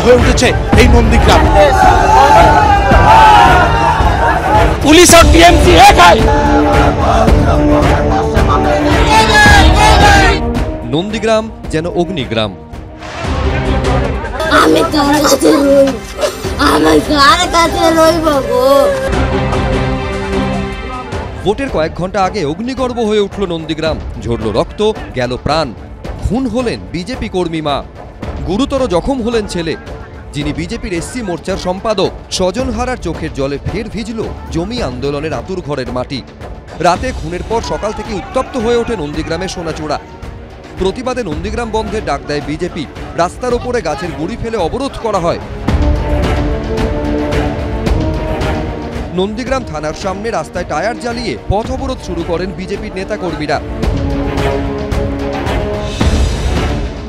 হয়ে উঠেছে এই নন্দীগ্রাম। পুলিশ আর টিএমসি এক হয়। নন্দীগ্রাম যেন অগ্নিগ্রাম। আমি কার কাছে রই, আমার কার কাছে রইব গো। ভোটের কয়েক ঘন্টা আগে অগ্নিগর্ভ হয়ে উঠল নন্দীগ্রাম। ঝরল রক্ত, গেল প্রাণ। খুন হলেন বিজেপি কর্মী মা। গুরুতর জখম হলেন ছেলে, যিনি বিজেপির এসসি মোর্চার সম্পাদক। স্বজনহারার চোখের জলে ফের ভিজল জমি আন্দোলনের আতুর ঘরের মাটি। রাতে খুনের পর সকাল থেকে উত্তপ্ত হয়ে ওঠে নন্দীগ্রামের সোনাচূড়া। প্রতিবাদে নন্দীগ্রাম বন্ধের ডাক দেয় বিজেপি। রাস্তার ওপরে গাছের গুঁড়ি ফেলে অবরোধ করা হয়। নন্দীগ্রাম থানার সামনে রাস্তায় টায়ার জ্বালিয়ে পথ অবরোধ শুরু করেন বিজেপির নেতাকর্মীরা।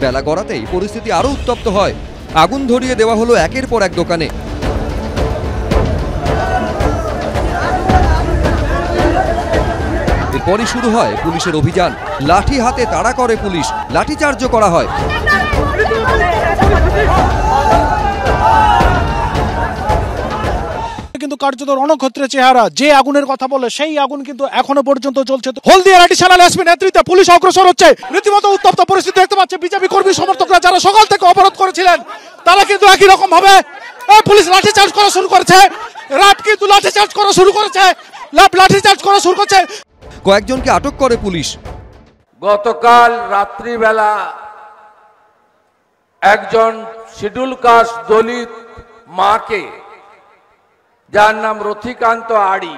বেলা গড়াতেই পরিস্থিতি আরো উত্তপ্ত হয়। আগুন ধরিয়ে দেওয়া হলো একের পর এক দোকানে। এরপরই শুরু হয় পুলিশের অভিযান। লাঠি হাতে তাড়া করে পুলিশ, লাঠিচার্জও করা হয়। কিন্তু কার্যত রণক্ষেত্রের চেহারা। যে আগুনের কথা বলে সেই আগুন কিন্তু এখনো পর্যন্ত চলছে। হলদিয়া অ্যাডিশনাল এসপি নেতৃত্বে পুলিশ অগ্রসর হচ্ছে। রীতিমতো উত্তপ্ত পরিস্থিতি দেখতে পাচ্ছে। বিজেপি কর্মী সমর্থকরা যারা সকাল থেকে অবরোধ করেছিলেন তারা কিন্তু একই রকম ভাবে পুলিশ লাঠিচার্জ করা শুরু করেছে। রাত কিন্তু লাঠিচার্জ করা শুরু করেছে, লাঠিচার্জ করা শুরু করছে। কয়েকজনকে আটক করে পুলিশ। গতকাল রাত্রিবেলা একজন শিডিউল কাস্ট দলিত মাকে, যার নাম রথিকান্ত আড়ি,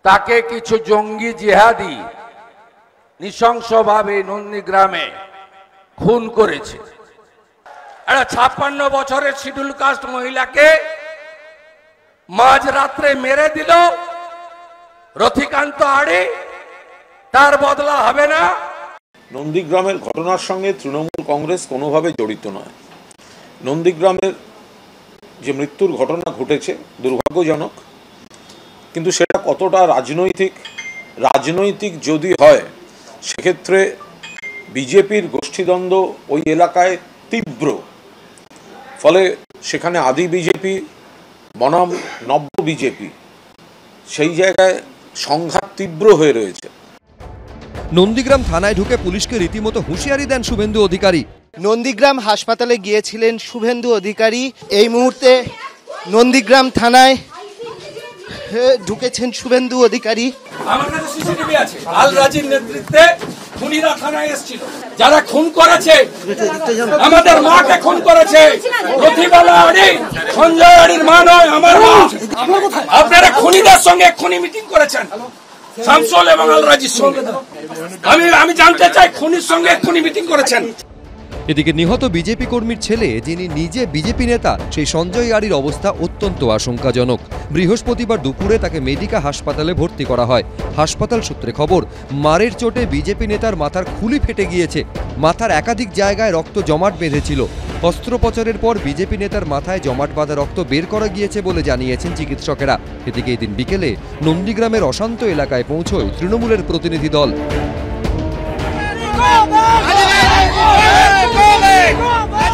তাকে কিছু জঙ্গি জিহাদি নৃশংসভাবে নন্দীগ্রামে খুন করেছে। একটা 56 বছরের শিডিউল কাস্ট মহিলাকে মাঝ রাত্রে মেরে দিল রথিকান্ত আড়ি। তার বদলা হবে না। নন্দীগ্রামের ঘটনার সঙ্গে তৃণমূল কংগ্রেস কোনোভাবে জড়িত নয়। নন্দীগ্রামের যে মৃত্যুর ঘটনা ঘটেছে দুর্ভাগ্যজনক, কিন্তু সেটা কতটা রাজনৈতিক যদি হয় সেক্ষেত্রে বিজেপির গোষ্ঠীদ্বন্দ্ব ওই এলাকায় তীব্র। ফলে সেখানে আদি বিজেপি বনাম নব্য বিজেপি, সেই জায়গায় সংঘাত তীব্র হয়ে রয়েছে। নন্দীগ্রাম থানায় ঢুকে পুলিশকে রীতিমতো হুঁশিয়ারি দেন শুভেন্দু অধিকারী। নন্দীগ্রাম হাসপাতালে গিয়েছিলেন শুভেন্দু অধিকারী। এই মুহূর্তে নন্দীগ্রাম থানায় ঢুকেছেন শুভেন্দু অধিকারী। আমার কাছে সিসিটিভি আছে। আল রাজির নেতৃত্বে খুনিরা থানায় এসেছিল। যারা খুন করেছে, আমাদের মাকে খুন করেছে, রথিবালা আড়ি, সঞ্জয় আড়ির মা নয়, আমার মা। আপনারা খুনিদের সঙ্গে খুনি মিটিং করেছেন, শামসুল এবং আল রাজির সঙ্গে। আমি জানতে চাই খুনির সঙ্গে খুনি মিটিং করেছেন। এদিকে নিহত বিজেপি কর্মীর ছেলে, যিনি নিজে বিজেপি নেতা, সেই সঞ্জয় আড়ির অবস্থা অত্যন্ত আশঙ্কাজনক। বৃহস্পতিবার দুপুরে তাকে মেডিকা হাসপাতালে ভর্তি করা হয়। হাসপাতাল সূত্রে খবর, মারের চোটে বিজেপি নেতার মাথার খুলি ফেটে গিয়েছে। মাথার একাধিক জায়গায় রক্ত জমাট বেঁধেছিল। অস্ত্রোপচারের পর বিজেপি নেতার মাথায় জমাট বাঁধা রক্ত বের করা গিয়েছে বলে জানিয়েছেন চিকিৎসকেরা। এদিকে এদিন বিকেলে নন্দীগ্রামের অশান্ত এলাকায় পৌঁছয় তৃণমূলের প্রতিনিধি দল।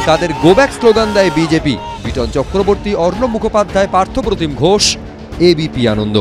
তাদের গো ব্যাক স্লোগান দেয় বিজেপি। বিটন চক্রবর্তী, অর্ণব মুখোপাধ্যায়, পার্থপ্রতিম ঘোষ, এবিপি আনন্দ।